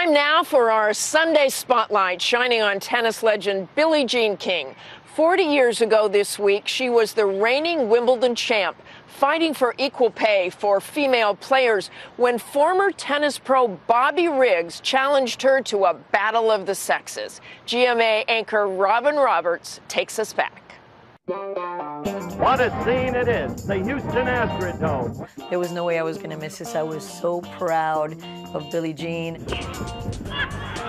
Time now for our Sunday Spotlight, shining on tennis legend Billie Jean King. 40 years ago this week, she was the reigning Wimbledon champ, fighting for equal pay for female players when former tennis pro Bobby Riggs challenged her to a battle of the sexes. GMA anchor Robin Roberts takes us back. What a scene it is, the Houston Astrodome. There was no way I was going to miss this. I was so proud of Billie Jean.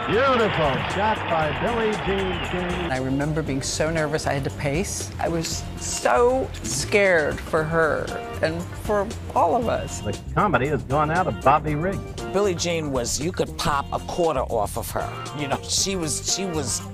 Beautiful shot by Billie Jean King. I remember being so nervous I had to pace. I was so scared for her and for all of us. The comedy has gone out of Bobby Riggs. Billie Jean was, you could pop a quarter off of her. You know, she wasn't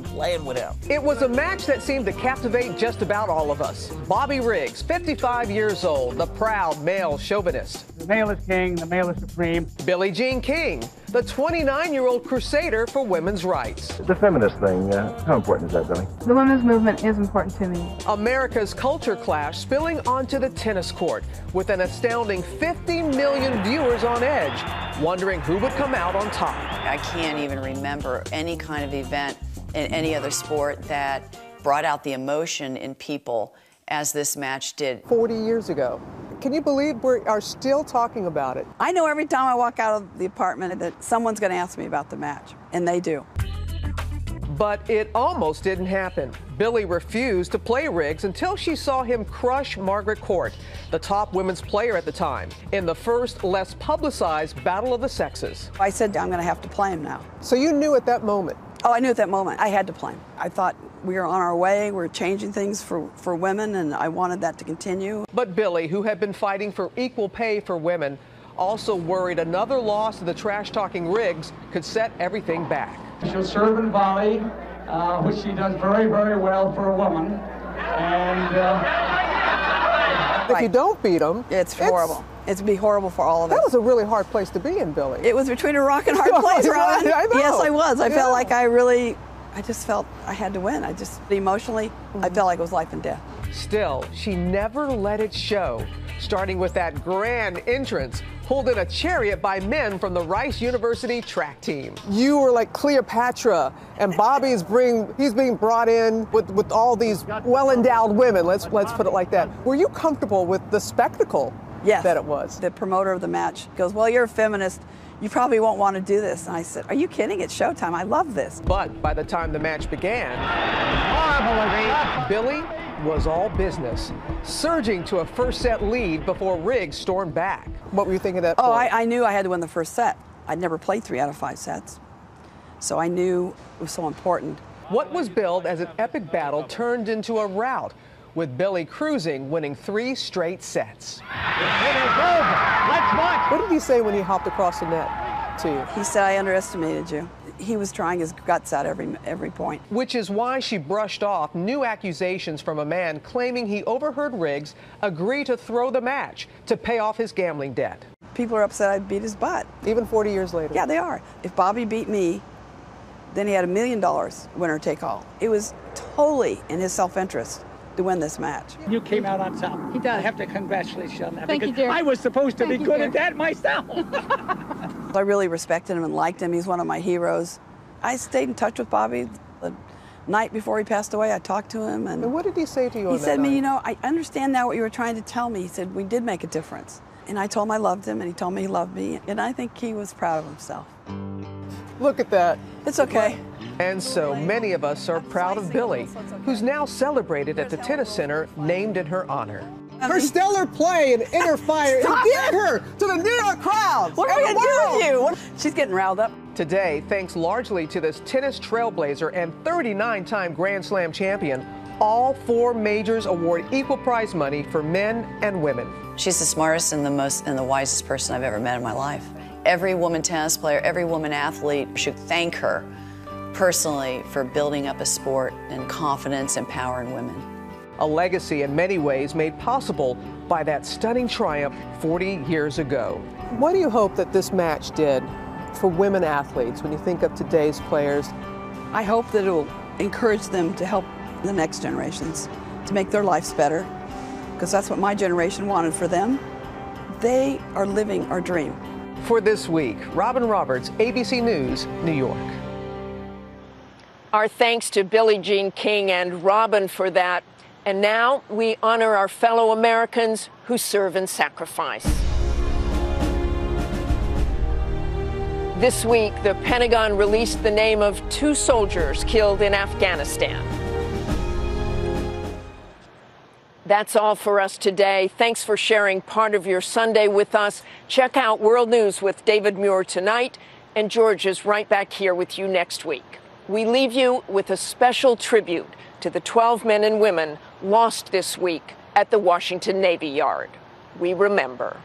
playing with him. It was a match that seemed to captivate just about all of us. Bobby Riggs, 55 years old, the proud male chauvinist. The male is king, the male is supreme. Billie Jean King, the 29-year-old crusader for women's rights. The feminist thing, how important is that, Billie? The women's movement is important to me. America's culture clash spilling onto the tennis court with an astounding 50 million viewers on edge, wondering who would come out on top. I can't even remember any kind of event in any other sport that brought out the emotion in people as this match did. 40 years ago. Can you believe we are still talking about it? I know every time I walk out of the apartment that someone's going to ask me about the match, and they do. But it almost didn't happen. Billie refused to play Riggs until she saw him crush Margaret Court, the top women's player at the time, in the first, less publicized battle of the sexes. I said, I'm going to have to play him now. So you knew at that moment? Oh, I knew at that moment. I had to play him. I thought we were on our way. We're changing things for women, and I wanted that to continue. But Billie, who had been fighting for equal pay for women, also worried another loss to the trash-talking Riggs could set everything back. She'll serve and volley, which she does very, very well for a woman. And if you don't beat him, it's horrible. It'd be horrible for all of us. That was a really hard place to be in, Billie. It was between a rock and a hard place, Robin. I know. Yes, I was. I felt like I just felt I had to win. I just, emotionally, I felt like it was life and death. Still, she never let it show, starting with that grand entrance pulled in a chariot by men from the Rice University track team. You were like Cleopatra, and Bobby's being brought in with all these well-endowed women, let's put it like that. Were you comfortable with the spectacle that it was? The promoter of the match goes, well, you're a feminist. You probably won't want to do this. And I said, are you kidding? It's showtime. I love this. But by the time the match began, Billie was all business, surging to a first-set lead before Riggs stormed back. What were you thinking at that point? Oh, I knew I had to win the first set. I'd never played 3 out of 5 sets. So I knew it was so important. What was billed as an epic battle turned into a rout, with Billie cruising, winning 3 straight sets. It is over. Let's watch. What did he say when he hopped across the net to you? He said, I underestimated you. He was trying his guts out every point. Which is why she brushed off new accusations from a man claiming he overheard Riggs agree to throw the match to pay off his gambling debt. People are upset I beat his butt. Even 40 years later? Yeah, they are. If Bobby beat me, then he had $1 million winner take all. It was totally in his self-interest to win this match. you came out on top. He does. I have to congratulate you on that. Thank you, because dear. I was supposed to be good at that myself. I really respected him and liked him. He's one of my heroes. I stayed in touch with Bobby the night before he passed away. I talked to him. And what did he say to you on that He said to night? me, you know, I understand now what you were trying to tell me. He said, we did make a difference. And I told him I loved him, and he told me he loved me. And I think he was proud of himself. Look at that. It's okay. And so many of us are proud of Billie, who's now celebrated at the tennis center named in her honor. Her stellar play and inner fire endeared her to the New York crowd. What are we going to do with you? She's getting riled up. Today, thanks largely to this tennis trailblazer and 39-time Grand Slam champion, all 4 majors award equal prize money for men and women. She's the smartest and the wisest person I've ever met in my life. Every woman tennis player, every woman athlete should thank her personally for building up a sport and confidence and power in women. A legacy in many ways made possible by that stunning triumph 40 years ago. What do you hope that this match did for women athletes when you think of today's players? I hope that it will encourage them to help the next generations to make their lives better, because that's what my generation wanted for them. They are living our dream. for this week. Robin Roberts, ABC News, New York. Our thanks to Billie Jean King and Robin for that. And now we honor our fellow Americans who serve and sacrifice. This week, the Pentagon released the name of 2 soldiers killed in Afghanistan. That's all for us today. Thanks for sharing part of your Sunday with us. Check out World News with David Muir tonight, and George is right back here with you next week. We leave you with a special tribute to the 12 men and women lost this week at the Washington Navy Yard. We remember.